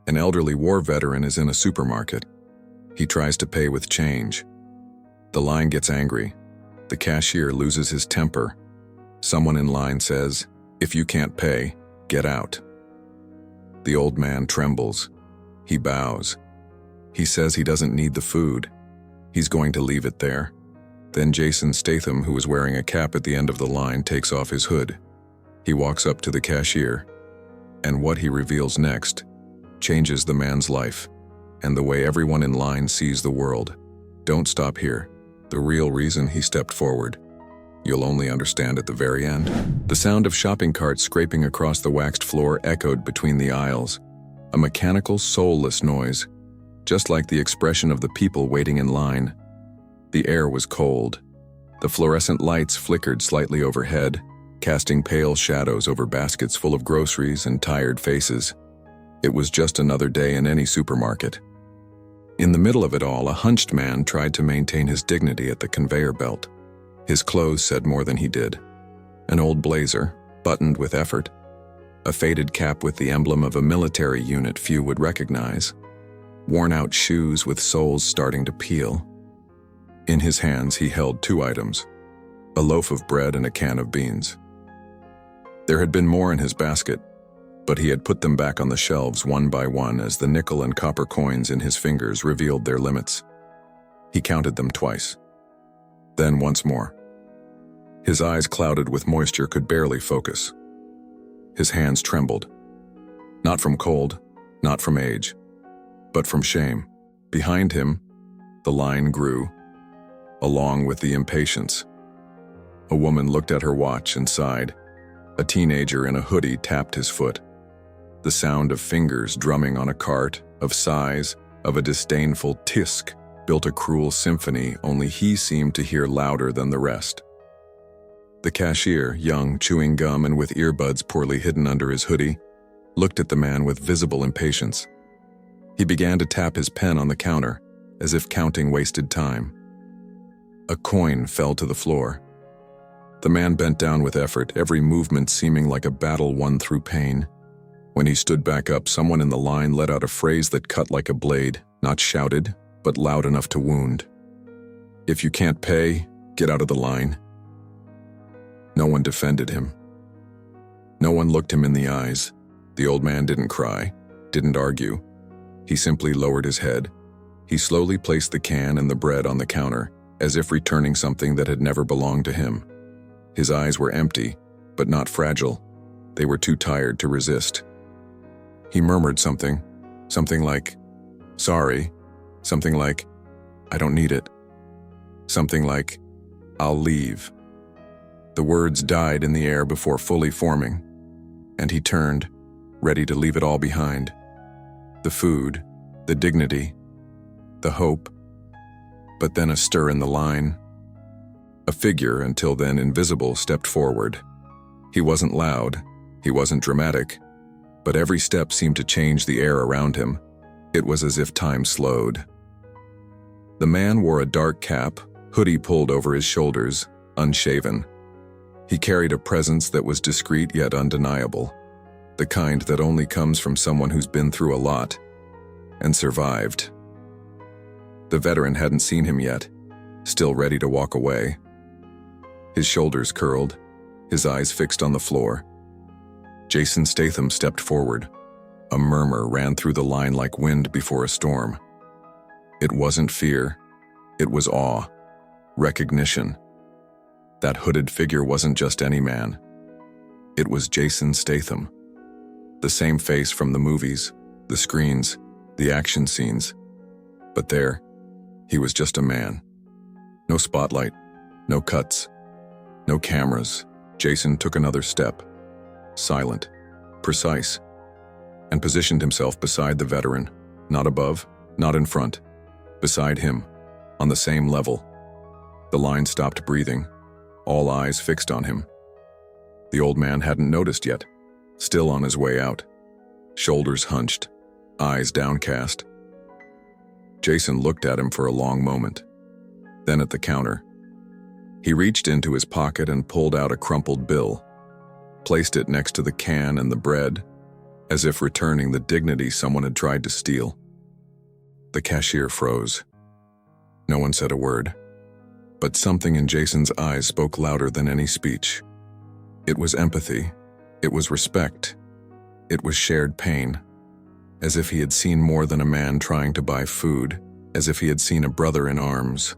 An elderly war veteran is in a supermarket. He tries to pay with change. The line gets angry. The cashier loses his temper. Someone in line says, "If you can't pay, get out." The old man trembles. He bows. He says he doesn't need the food. He's going to leave it there. Then Jason Statham, who is wearing a cap at the end of the line, takes off his hood. He walks up to the cashier, and what he reveals next changes the man's life and the way everyone in line sees the world. Don't stop here. The real reason he stepped forward. You'll only understand at the very end. The sound of shopping carts scraping across the waxed floor echoed between the aisles, a mechanical, soulless noise, just like the expression of the people waiting in line. The air was cold. The fluorescent lights flickered slightly overhead, casting pale shadows over baskets full of groceries and tired faces. It was just another day in any supermarket. In the middle of it all, a hunched man tried to maintain his dignity at the conveyor belt. His clothes said more than he did. An old blazer, buttoned with effort. A faded cap with the emblem of a military unit few would recognize. Worn-out shoes with soles starting to peel. In his hands, he held two items, a loaf of bread and a can of beans. There had been more in his basket, but he had put them back on the shelves one by one as the nickel and copper coins in his fingers revealed their limits. He counted them twice. Then once more. His eyes, clouded with moisture, could barely focus. His hands trembled. Not from cold, not from age, but from shame. Behind him, the line grew, along with the impatience. A woman looked at her watch and sighed. A teenager in a hoodie tapped his foot. The sound of fingers drumming on a cart, of sighs, of a disdainful tisk, built a cruel symphony only he seemed to hear louder than the rest. The cashier, young, chewing gum and with earbuds poorly hidden under his hoodie, looked at the man with visible impatience. He began to tap his pen on the counter, as if counting wasted time. A coin fell to the floor. The man bent down with effort, every movement seeming like a battle won through pain. When he stood back up, someone in the line let out a phrase that cut like a blade, not shouted, but loud enough to wound. "If you can't pay, get out of the line." No one defended him. No one looked him in the eyes. The old man didn't cry, didn't argue. He simply lowered his head. He slowly placed the can and the bread on the counter, as if returning something that had never belonged to him. His eyes were empty, but not fragile. They were too tired to resist. He murmured something like, "Sorry," something like, "I don't need it," something like, "I'll leave." The words died in the air before fully forming, and he turned, ready to leave it all behind. The food, the dignity, the hope, but then a stir in the line. A figure, until then invisible, stepped forward. He wasn't loud, he wasn't dramatic, but every step seemed to change the air around him. It was as if time slowed. The man wore a dark cap, hoodie pulled over his shoulders, unshaven. He carried a presence that was discreet yet undeniable, the kind that only comes from someone who's been through a lot and survived. The veteran hadn't seen him yet, still ready to walk away. His shoulders curled, his eyes fixed on the floor. Jason Statham stepped forward. A murmur ran through the line like wind before a storm. It wasn't fear, it was awe, recognition. That hooded figure wasn't just any man. It was Jason Statham. The same face from the movies, the screens, the action scenes. But there, he was just a man. No spotlight, no cuts, no cameras. Jason took another step, silent, precise, and positioned himself beside the veteran, not above, not in front, beside him, on the same level. The line stopped breathing, all eyes fixed on him. The old man hadn't noticed yet, still on his way out, shoulders hunched, eyes downcast. Jason looked at him for a long moment, then at the counter. He reached into his pocket and pulled out a crumpled bill, placed it next to the can and the bread, as if returning the dignity someone had tried to steal. The cashier froze. No one said a word, but something in Jason's eyes spoke louder than any speech. It was empathy. It was respect. It was shared pain, as if he had seen more than a man trying to buy food, as if he had seen a brother in arms.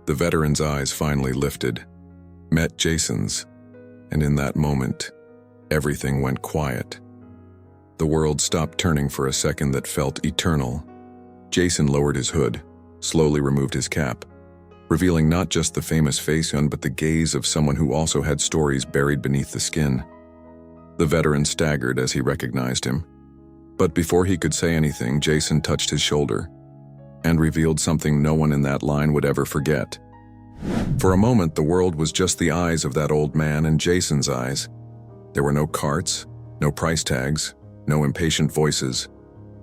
The veteran's eyes finally lifted, met Jason's, and in that moment, everything went quiet. The world stopped turning for a second that felt eternal. Jason lowered his hood, slowly removed his cap, revealing not just the famous face but the gaze of someone who also had stories buried beneath the skin. The veteran staggered as he recognized him. But before he could say anything, Jason touched his shoulder and revealed something no one in that line would ever forget. For a moment, the world was just the eyes of that old man and Jason's eyes. There were no carts, no price tags, no impatient voices.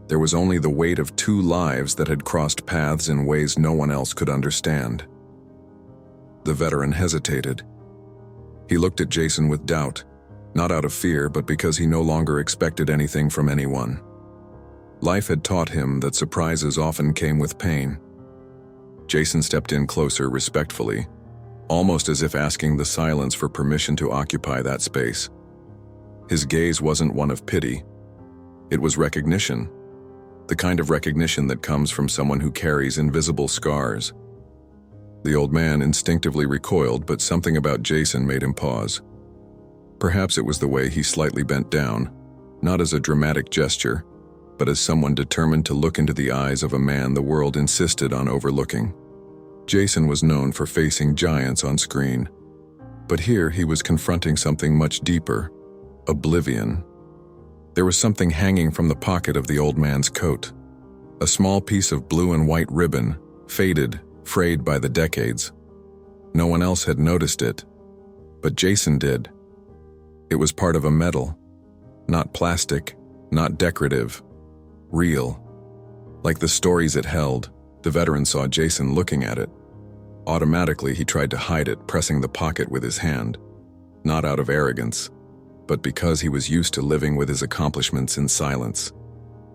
There was only the weight of two lives that had crossed paths in ways no one else could understand. The veteran hesitated. He looked at Jason with doubt, not out of fear, but because he no longer expected anything from anyone. Life had taught him that surprises often came with pain. Jason stepped in closer, respectfully, almost as if asking the silence for permission to occupy that space. His gaze wasn't one of pity. It was recognition, the kind of recognition that comes from someone who carries invisible scars. The old man instinctively recoiled, but something about Jason made him pause. Perhaps it was the way he slightly bent down, not as a dramatic gesture, but as someone determined to look into the eyes of a man the world insisted on overlooking. Jason was known for facing giants on screen, but here he was confronting something much deeper: oblivion. There was something hanging from the pocket of the old man's coat, a small piece of blue and white ribbon, faded, frayed by the decades. No one else had noticed it, but Jason did. It was part of a medal, not plastic, not decorative, real. Like the stories it held, the veteran saw Jason looking at it. Automatically, he tried to hide it, pressing the pocket with his hand, not out of arrogance, but because he was used to living with his accomplishments in silence.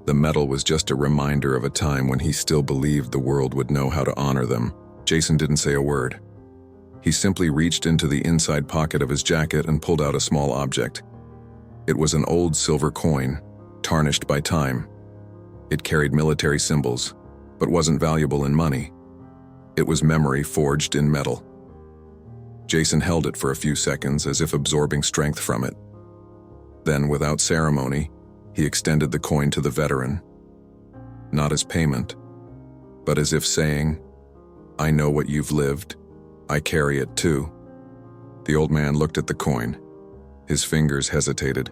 The medal was just a reminder of a time when he still believed the world would know how to honor them. Jason didn't say a word. He simply reached into the inside pocket of his jacket and pulled out a small object. It was an old silver coin, tarnished by time. It carried military symbols, but wasn't valuable in money. It was memory forged in metal. Jason held it for a few seconds as if absorbing strength from it. Then, without ceremony, he extended the coin to the veteran. Not as payment, but as if saying, "I know what you've lived. I carry it too." The old man looked at the coin. His fingers hesitated.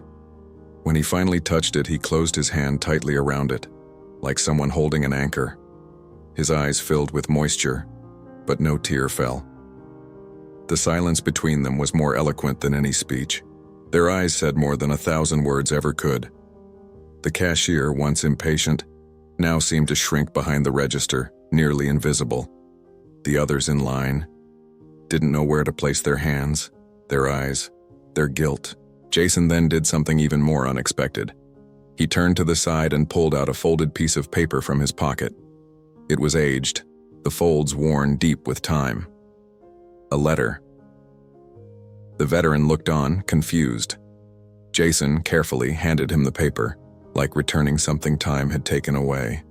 When he finally touched it, he closed his hand tightly around it, like someone holding an anchor. His eyes filled with moisture, but no tear fell. The silence between them was more eloquent than any speech. Their eyes said more than 1,000 words ever could. The cashier, once impatient, now seemed to shrink behind the register, nearly invisible. The others in line didn't know where to place their hands, their eyes, their guilt. Jason then did something even more unexpected. He turned to the side and pulled out a folded piece of paper from his pocket. It was aged, the folds worn deep with time. A letter. The veteran looked on, confused. Jason carefully handed him the paper, like returning something time had taken away.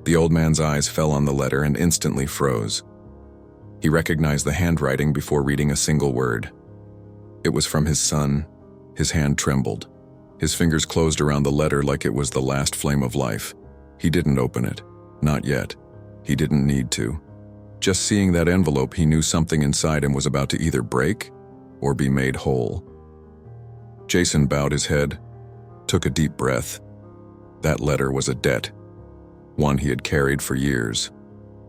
The old man's eyes fell on the letter and instantly froze. He recognized the handwriting before reading a single word. It was from his son. His hand trembled. His fingers closed around the letter like it was the last flame of life. He didn't open it. Not yet. He didn't need to. Just seeing that envelope, he knew something inside him was about to either break or be made whole. Jason bowed his head, took a deep breath. That letter was a debt, one he had carried for years,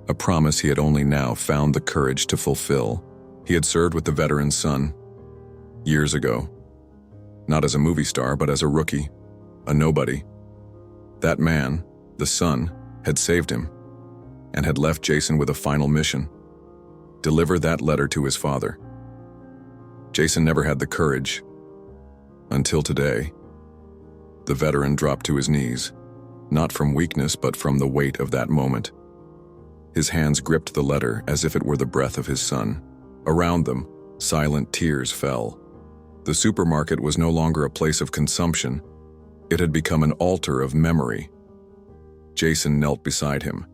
a promise he had only now found the courage to fulfill. He had served with the veteran's son years ago, not as a movie star, but as a rookie, a nobody. That man, the son, had saved him and had left Jason with a final mission: deliver that letter to his father. Jason never had the courage, until today. The veteran dropped to his knees, not from weakness but from the weight of that moment. His hands gripped the letter as if it were the breath of his son. Around them, silent tears fell. The supermarket was no longer a place of consumption. It had become an altar of memory. Jason knelt beside him,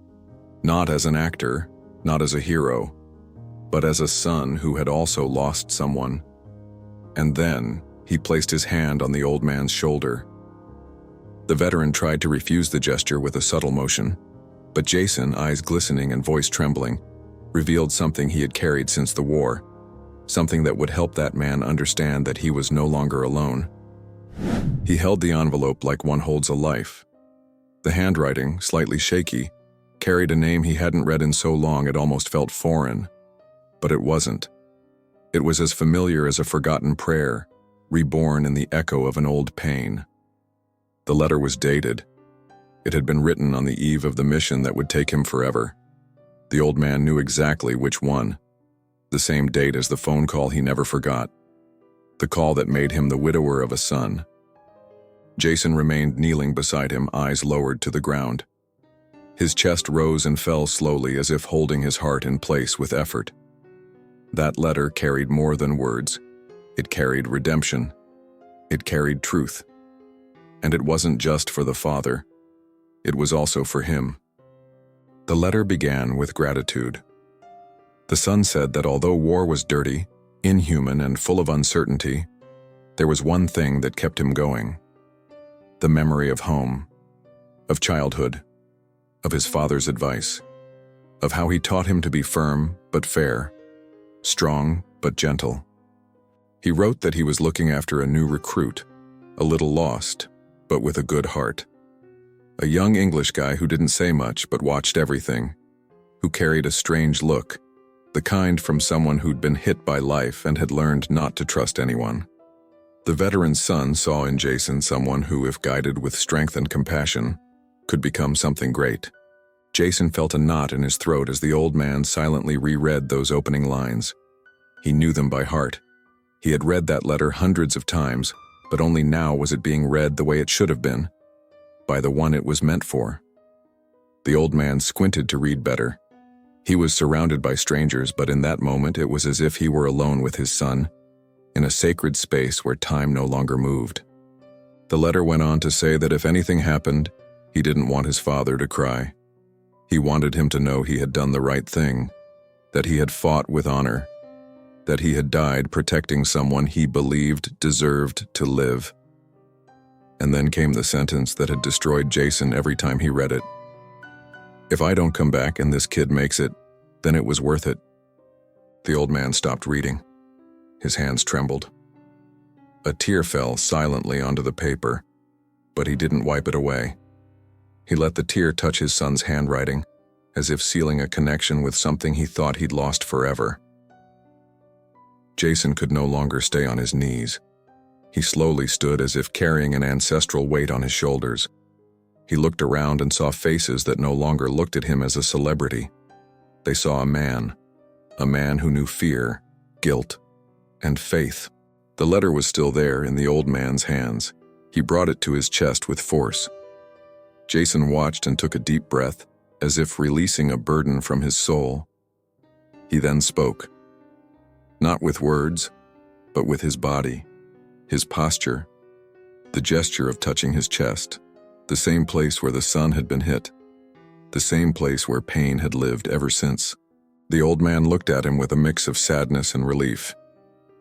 not as an actor, not as a hero, but as a son who had also lost someone. And then he placed his hand on the old man's shoulder. The veteran tried to refuse the gesture with a subtle motion, but Jason, eyes glistening and voice trembling, revealed something he had carried since the war, something that would help that man understand that he was no longer alone. He held the envelope like one holds a life. The handwriting, slightly shaky, carried a name he hadn't read in so long it almost felt foreign. But it wasn't. It was as familiar as a forgotten prayer, reborn in the echo of an old pain. The letter was dated. It had been written on the eve of the mission that would take him forever. The old man knew exactly which one. The same date as the phone call he never forgot. The call that made him the widower of a son. Jason remained kneeling beside him, eyes lowered to the ground. His chest rose and fell slowly as if holding his heart in place with effort. That letter carried more than words. It carried redemption. It carried truth. And it wasn't just for the father. It was also for him. The letter began with gratitude. The son said that although war was dirty, inhuman, and full of uncertainty, there was one thing that kept him going. The memory of home, of childhood, of his father's advice, of how he taught him to be firm but fair, strong but gentle. He wrote that he was looking after a new recruit, a little lost, but with a good heart. A young English guy who didn't say much but watched everything, who carried a strange look, the kind from someone who'd been hit by life and had learned not to trust anyone. The veteran's son saw in Jason someone who, if guided with strength and compassion, could become something great. Jason felt a knot in his throat as the old man silently reread those opening lines. He knew them by heart. He had read that letter hundreds of times, but only now was it being read the way it should have been, by the one it was meant for. The old man squinted to read better. He was surrounded by strangers, but in that moment it was as if he were alone with his son, in a sacred space where time no longer moved. The letter went on to say that if anything happened, he didn't want his father to cry. He wanted him to know he had done the right thing, that he had fought with honor, that he had died protecting someone he believed deserved to live. And then came the sentence that had destroyed Jason every time he read it. If I don't come back and this kid makes it, then it was worth it. The old man stopped reading. His hands trembled. A tear fell silently onto the paper, but he didn't wipe it away. He let the tear touch his son's handwriting, as if sealing a connection with something he thought he'd lost forever. Jason could no longer stay on his knees. He slowly stood as if carrying an ancestral weight on his shoulders. He looked around and saw faces that no longer looked at him as a celebrity. They saw a man who knew fear, guilt, and faith. The letter was still there in the old man's hands. He brought it to his chest with force. Jason watched and took a deep breath, as if releasing a burden from his soul. He then spoke. Not with words, but with his body, his posture, the gesture of touching his chest, the same place where the son had been hit, the same place where pain had lived ever since. The old man looked at him with a mix of sadness and relief,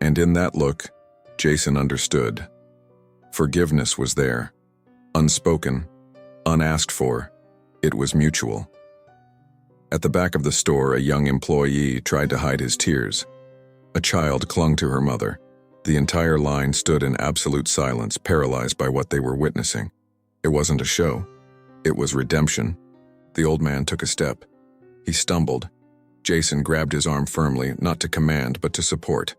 and in that look, Jason understood. Forgiveness was there, unspoken, unasked for. It was mutual. At the back of the store, a young employee tried to hide his tears. A child clung to her mother. The entire line stood in absolute silence, paralyzed by what they were witnessing. It wasn't a show. It was redemption. The old man took a step. He stumbled. Jason grabbed his arm firmly, not to command, but to support,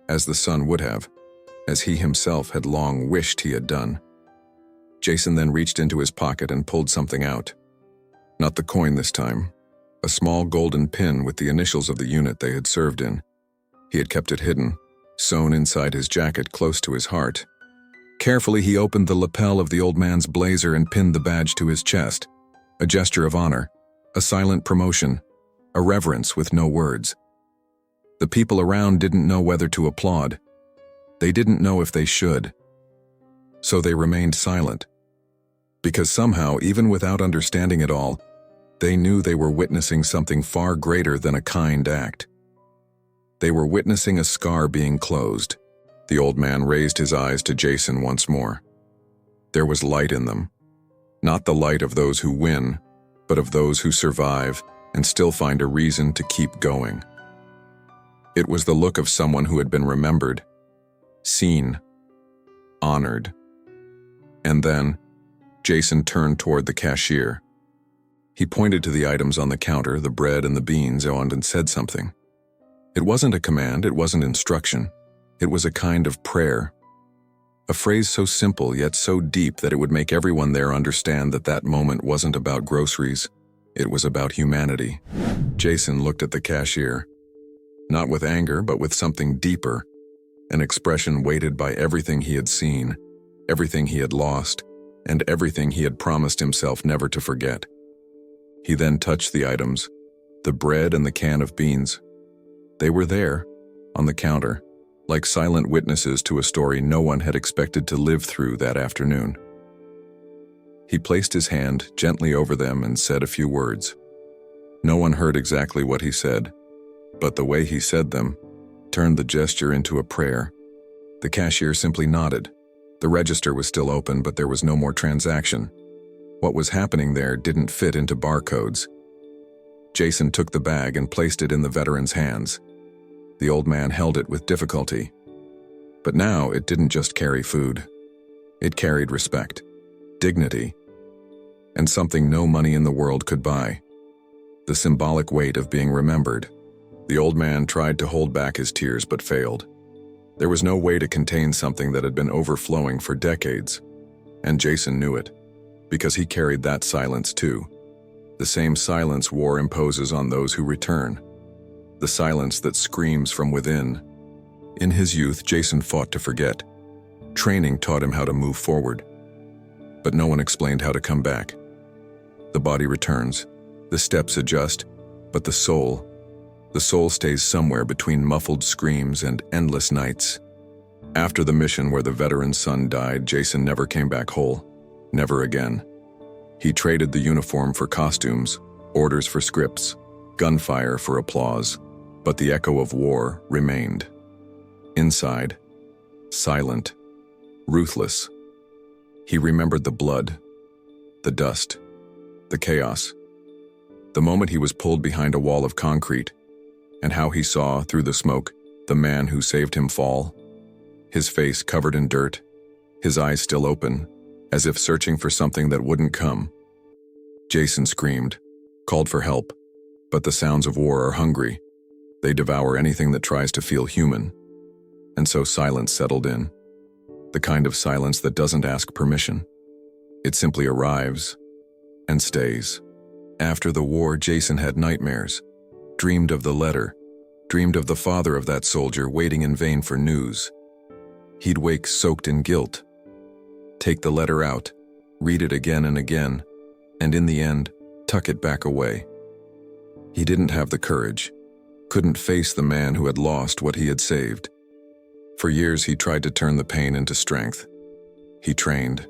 as the son would have, as he himself had long wished he had done. Jason then reached into his pocket and pulled something out. Not the coin this time. A small golden pin with the initials of the unit they had served in. He had kept it hidden, sewn inside his jacket close to his heart. Carefully, he opened the lapel of the old man's blazer and pinned the badge to his chest. A gesture of honor, a silent promotion, a reverence with no words. The people around didn't know whether to applaud. They didn't know if they should. So they remained silent. Because somehow, even without understanding it all, they knew they were witnessing something far greater than a kind act. They were witnessing a scar being closed. The old man raised his eyes to Jason once more. There was light in them. Not the light of those who win, but of those who survive and still find a reason to keep going. It was the look of someone who had been remembered, seen, honored. And then, Jason turned toward the cashier. He pointed to the items on the counter, the bread and the beans, and said something. It wasn't a command, it wasn't instruction. It was a kind of prayer. A phrase so simple yet so deep that it would make everyone there understand that that moment wasn't about groceries. It was about humanity. Jason looked at the cashier. Not with anger, but with something deeper. An expression weighted by everything he had seen, everything he had lost, and everything he had promised himself never to forget. He then touched the items, the bread and the can of beans. They were there, on the counter, like silent witnesses to a story no one had expected to live through that afternoon. He placed his hand gently over them and said a few words. No one heard exactly what he said, but the way he said them turned the gesture into a prayer. The cashier simply nodded. The register was still open, but there was no more transaction. What was happening there didn't fit into barcodes. Jason took the bag and placed it in the veteran's hands. The old man held it with difficulty. But now it didn't just carry food. It carried respect, dignity, and something no money in the world could buy. The symbolic weight of being remembered. The old man tried to hold back his tears but failed. There was no way to contain something that had been overflowing for decades. And Jason knew it, because he carried that silence too. The same silence war imposes on those who return. The silence that screams from within. In his youth, Jason fought to forget. Training taught him how to move forward. But no one explained how to come back. The body returns, the steps adjust, but the soul stays somewhere between muffled screams and endless nights. After the mission where the veteran's son died, Jason never came back whole. Never again. He traded the uniform for costumes, orders for scripts, gunfire for applause, but the echo of war remained. Inside, silent, ruthless. He remembered the blood, the dust, the chaos. The moment he was pulled behind a wall of concrete, and how he saw, through the smoke, the man who saved him fall. His face covered in dirt, his eyes still open, as if searching for something that wouldn't come. Jason screamed, called for help, but the sounds of war are hungry. They devour anything that tries to feel human. And so silence settled in. The kind of silence that doesn't ask permission. It simply arrives and stays. After the war, Jason had nightmares. Dreamed of the letter, dreamed of the father of that soldier waiting in vain for news. He'd wake soaked in guilt. Take the letter out, read it again and again, and in the end, tuck it back away. He didn't have the courage, couldn't face the man who had lost what he had saved. For years he tried to turn the pain into strength. He trained,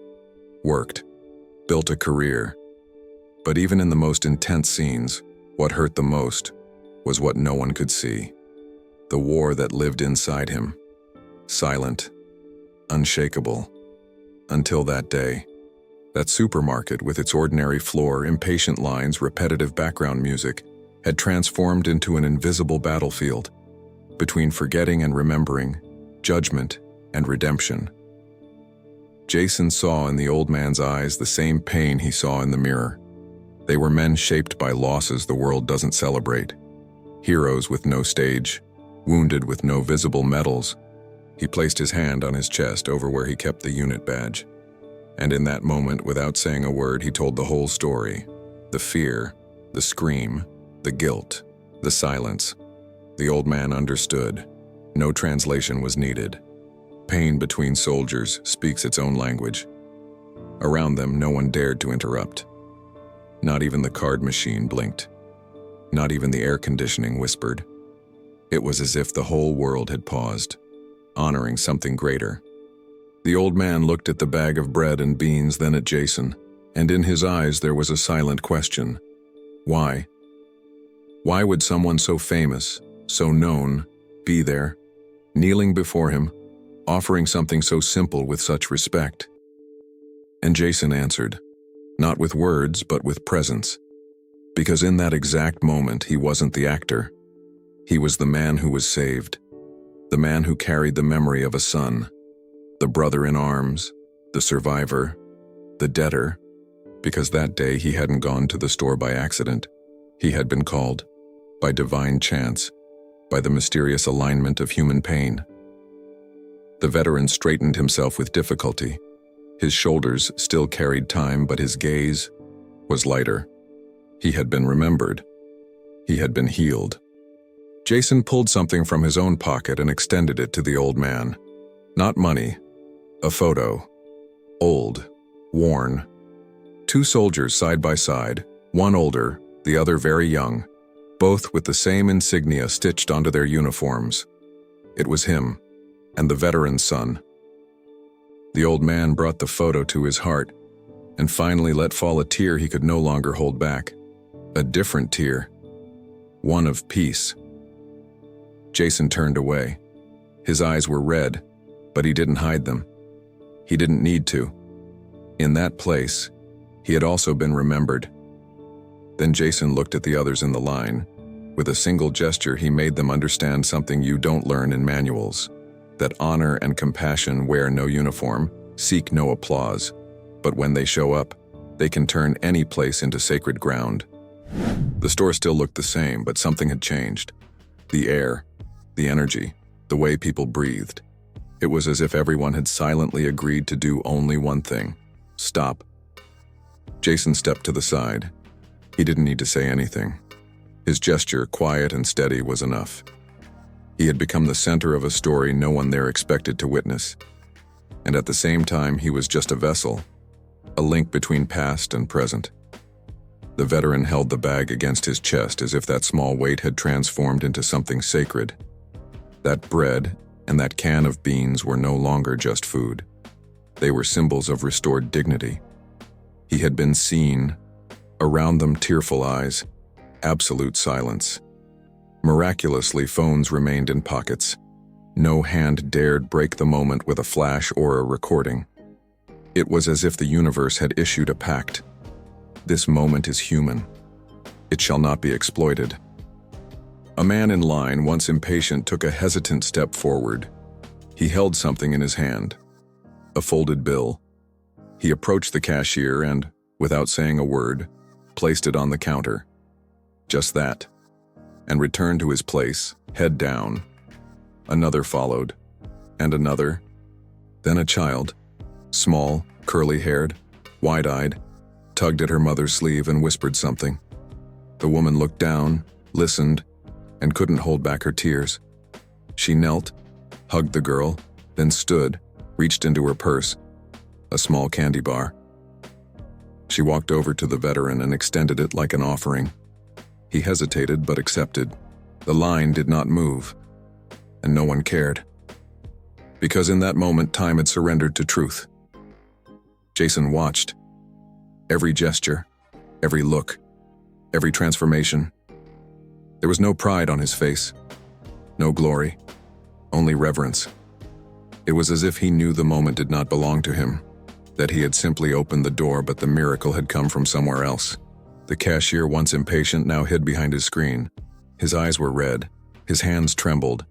worked, built a career. But even in the most intense scenes, what hurt the most was what no one could see. The war that lived inside him. Silent, unshakable. Until that day. That supermarket with its ordinary floor, impatient lines, repetitive background music, had transformed into an invisible battlefield. Between forgetting and remembering, judgment and redemption. Jason saw in the old man's eyes the same pain he saw in the mirror. They were men shaped by losses the world doesn't celebrate. Heroes with no stage, wounded with no visible medals. He placed his hand on his chest over where he kept the unit badge. And in that moment, without saying a word, he told the whole story. The fear, the scream, the guilt, the silence. The old man understood. No translation was needed. Pain between soldiers speaks its own language. Around them, no one dared to interrupt. Not even the card machine blinked. Not even the air conditioning whispered. It was as if the whole world had paused, honoring something greater. The old man looked at the bag of bread and beans, then at Jason, and in his eyes there was a silent question. Why? Why would someone so famous, so known, be there, kneeling before him, offering something so simple with such respect? And Jason answered, not with words, but with presence. Because in that exact moment, he wasn't the actor. He was the man who was saved, the man who carried the memory of a son, the brother in arms, the survivor, the debtor, because that day he hadn't gone to the store by accident. He had been called, by divine chance, by the mysterious alignment of human pain. The veteran straightened himself with difficulty. His shoulders still carried time, but his gaze was lighter. He had been remembered. He had been healed. Jason pulled something from his own pocket and extended it to the old man. Not money, a photo. Old, worn. Two soldiers side by side, one older, the other very young, both with the same insignia stitched onto their uniforms. It was him, and the veteran's son. The old man brought the photo to his heart, and finally let fall a tear he could no longer hold back. A different tear. One of peace. Jason turned away. His eyes were red, but he didn't hide them. He didn't need to. In that place, he had also been remembered. Then Jason looked at the others in the line. With a single gesture, he made them understand something you don't learn in manuals. That honor and compassion wear no uniform, seek no applause, but when they show up, they can turn any place into sacred ground. The store still looked the same, but something had changed. The air, the energy, the way people breathed. It was as if everyone had silently agreed to do only one thing: stop. Jason stepped to the side. He didn't need to say anything. His gesture, quiet and steady, was enough. He had become the center of a story no one there expected to witness. And at the same time, he was just a vessel, a link between past and present. The veteran held the bag against his chest as if that small weight had transformed into something sacred. That bread and that can of beans were no longer just food. They were symbols of restored dignity. He had been seen. Around them, tearful eyes, absolute silence. Miraculously, phones remained in pockets. No hand dared break the moment with a flash or a recording. It was as if the universe had issued a pact. This moment is human. It shall not be exploited. A man in line, once impatient, took a hesitant step forward. He held something in his hand. A folded bill. He approached the cashier and, without saying a word, placed it on the counter. Just that. And returned to his place, head down. Another followed, and another. Then a child, small, curly-haired, wide-eyed, tugged at her mother's sleeve and whispered something. The woman looked down, listened, and couldn't hold back her tears. She knelt, hugged the girl, then stood, reached into her purse, a small candy bar. She walked over to the veteran and extended it like an offering. He hesitated but accepted. The line did not move, and no one cared. Because in that moment, time had surrendered to truth. Jason watched. Every gesture, every look, every transformation. There was no pride on his face, no glory, only reverence. It was as if he knew the moment did not belong to him, that he had simply opened the door, but the miracle had come from somewhere else. The cashier, once impatient, now hid behind his screen. His eyes were red, his hands trembled.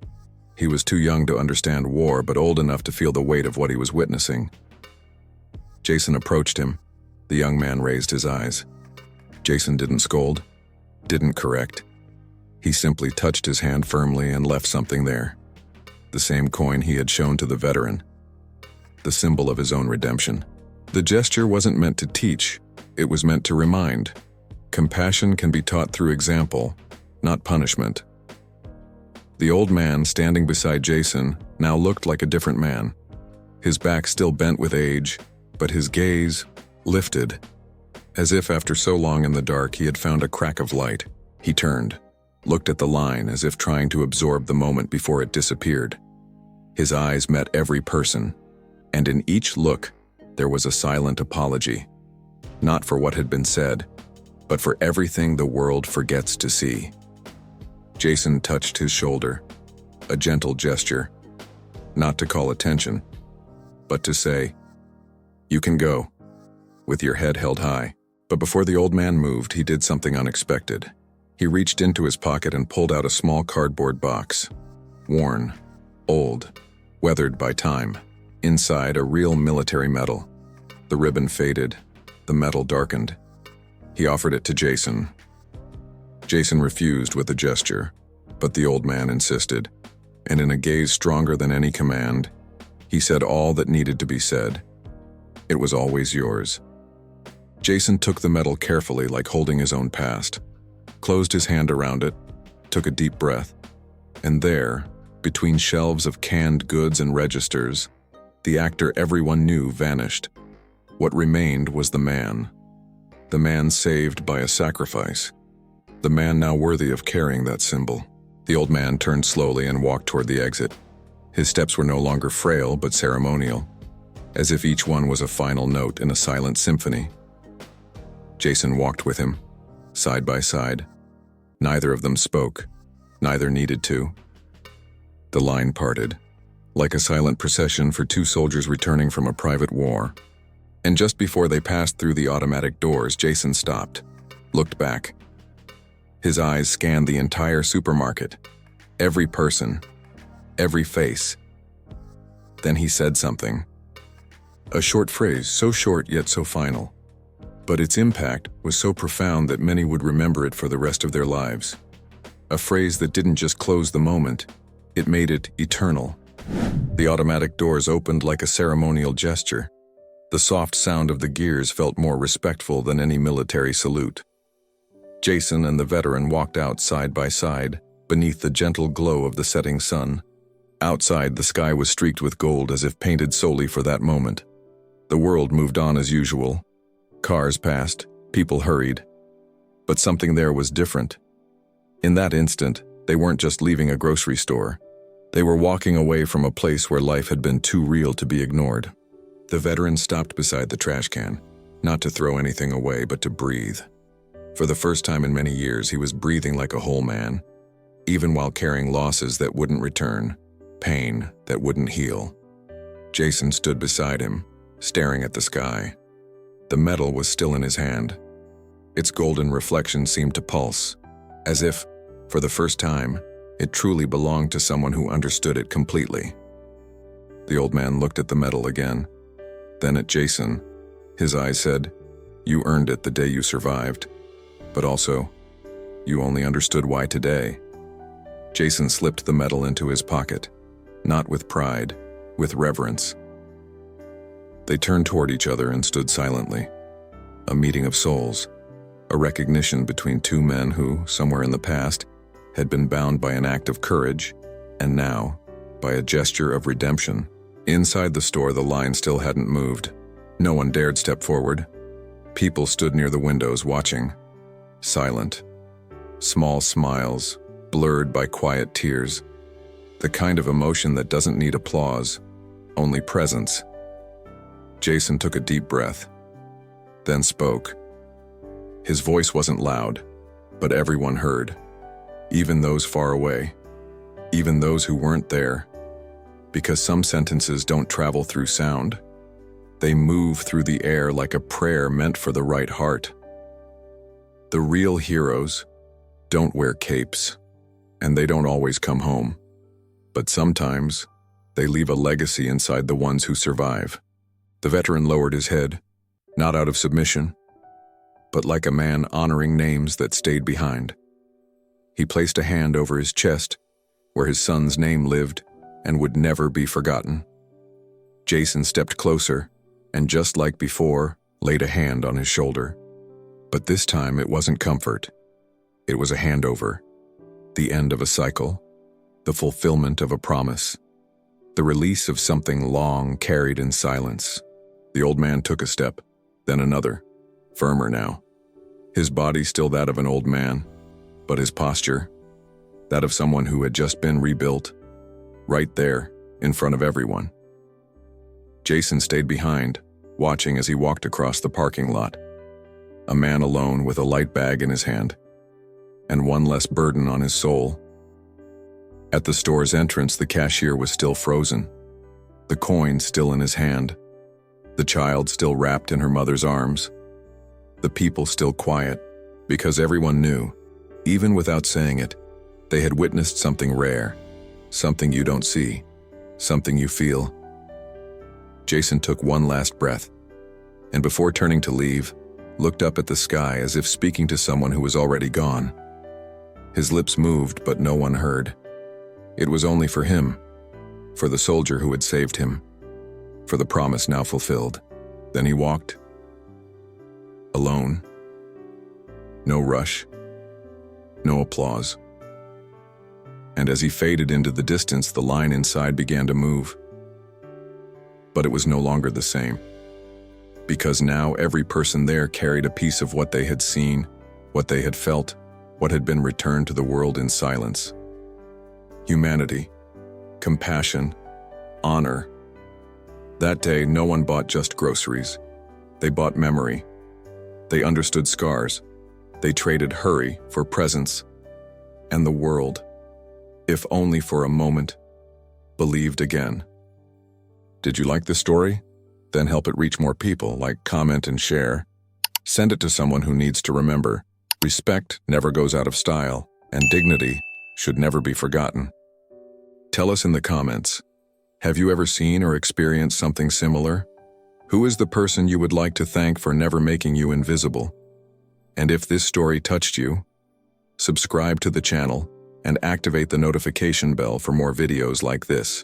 He was too young to understand war, but old enough to feel the weight of what he was witnessing. Jason approached him. The young man raised his eyes. Jason didn't scold, didn't correct. He simply touched his hand firmly and left something there. The same coin he had shown to the veteran. The symbol of his own redemption. The gesture wasn't meant to teach, it was meant to remind. Compassion can be taught through example, not punishment. The old man standing beside Jason now looked like a different man. his back still bent with age, but his gaze lifted, as if after so long in the dark he had found a crack of light. He turned, looked at the line as if trying to absorb the moment before it disappeared. His eyes met every person, and in each look there was a silent apology, not for what had been said, but for everything the world forgets to see. Jason touched his shoulder, a gentle gesture, not to call attention, but to say, "You can go," with your head held high. But before the old man moved, he did something unexpected. He reached into his pocket and pulled out a small cardboard box, worn, old, weathered by time. Inside, a real military medal. The ribbon faded, the metal darkened. He offered it to Jason. Jason refused with a gesture, but the old man insisted, and in a gaze stronger than any command, he said all that needed to be said. "It was always yours." Jason took the medal carefully, like holding his own past, closed his hand around it, took a deep breath, and there, between shelves of canned goods and registers, the actor everyone knew vanished. What remained was the man saved by a sacrifice, the man now worthy of carrying that symbol. The old man turned slowly and walked toward the exit. His steps were no longer frail but ceremonial, as if each one was a final note in a silent symphony. Jason walked with him, side by side. Neither of them spoke, neither needed to. The line parted, like a silent procession for two soldiers returning from a private war. And just before they passed through the automatic doors, Jason stopped, looked back. His eyes scanned the entire supermarket, every person, every face. Then he said something. A short phrase, so short yet so final. But its impact was so profound that many would remember it for the rest of their lives. A phrase that didn't just close the moment, it made it eternal. The automatic doors opened like a ceremonial gesture. The soft sound of the gears felt more respectful than any military salute. Jason and the veteran walked out side by side, beneath the gentle glow of the setting sun. Outside, the sky was streaked with gold as if painted solely for that moment. The world moved on as usual. Cars passed, people hurried. But something there was different. In that instant, they weren't just leaving a grocery store. They were walking away from a place where life had been too real to be ignored. The veteran stopped beside the trash can, not to throw anything away, but to breathe. For the first time in many years, he was breathing like a whole man, even while carrying losses that wouldn't return, pain that wouldn't heal. Jason stood beside him, staring at the sky. The medal was still in his hand. Its golden reflection seemed to pulse, as if, for the first time, it truly belonged to someone who understood it completely. The old man looked at the medal again, then at Jason. His eyes said, "You earned it the day you survived, but also, you only understood why today." Jason slipped the medal into his pocket, not with pride, with reverence. They turned toward each other and stood silently. A meeting of souls, a recognition between two men who, somewhere in the past, had been bound by an act of courage, and now, by a gesture of redemption. Inside the store, the line still hadn't moved. No one dared step forward. People stood near the windows watching, silent. Small smiles, blurred by quiet tears. The kind of emotion that doesn't need applause, only presence. Jason took a deep breath, then spoke. His voice wasn't loud, but everyone heard. Even those far away, even those who weren't there. Because some sentences don't travel through sound. They move through the air like a prayer meant for the right heart. The real heroes don't wear capes, and they don't always come home. But sometimes, they leave a legacy inside the ones who survive. The veteran lowered his head, not out of submission, but like a man honoring names that stayed behind. He placed a hand over his chest, where his son's name lived and would never be forgotten. Jason stepped closer, and just like before, laid a hand on his shoulder. But this time it wasn't comfort. It was a handover, the end of a cycle, the fulfillment of a promise. The release of something long carried in silence. The old man took a step, then another, firmer now. His body still that of an old man, but his posture, that of someone who had just been rebuilt, right there, in front of everyone. Jason stayed behind, watching as he walked across the parking lot. A man alone with a light bag in his hand, and one less burden on his soul. At the store's entrance, the cashier was still frozen, the coin still in his hand, the child still wrapped in her mother's arms, the people still quiet, because everyone knew, even without saying it, they had witnessed something rare, something you don't see, something you feel. Jason took one last breath, and before turning to leave, looked up at the sky as if speaking to someone who was already gone. His lips moved, but no one heard. It was only for him, for the soldier who had saved him, for the promise now fulfilled. Then he walked, alone. No rush, no applause. And as he faded into the distance, the line inside began to move. But it was no longer the same, because now every person there carried a piece of what they had seen, what they had felt, what had been returned to the world in silence. Humanity, compassion, honor. That day, no one bought just groceries. They bought memory. They understood scars. They traded hurry for presence. And the world, if only for a moment, believed again. Did you like this story? Then help it reach more people. Like, comment, and share. Send it to someone who needs to remember. Respect never goes out of style, and dignity should never be forgotten. Tell us in the comments, have you ever seen or experienced something similar? Who is the person you would like to thank for never making you invisible? And if this story touched you, subscribe to the channel and activate the notification bell for more videos like this.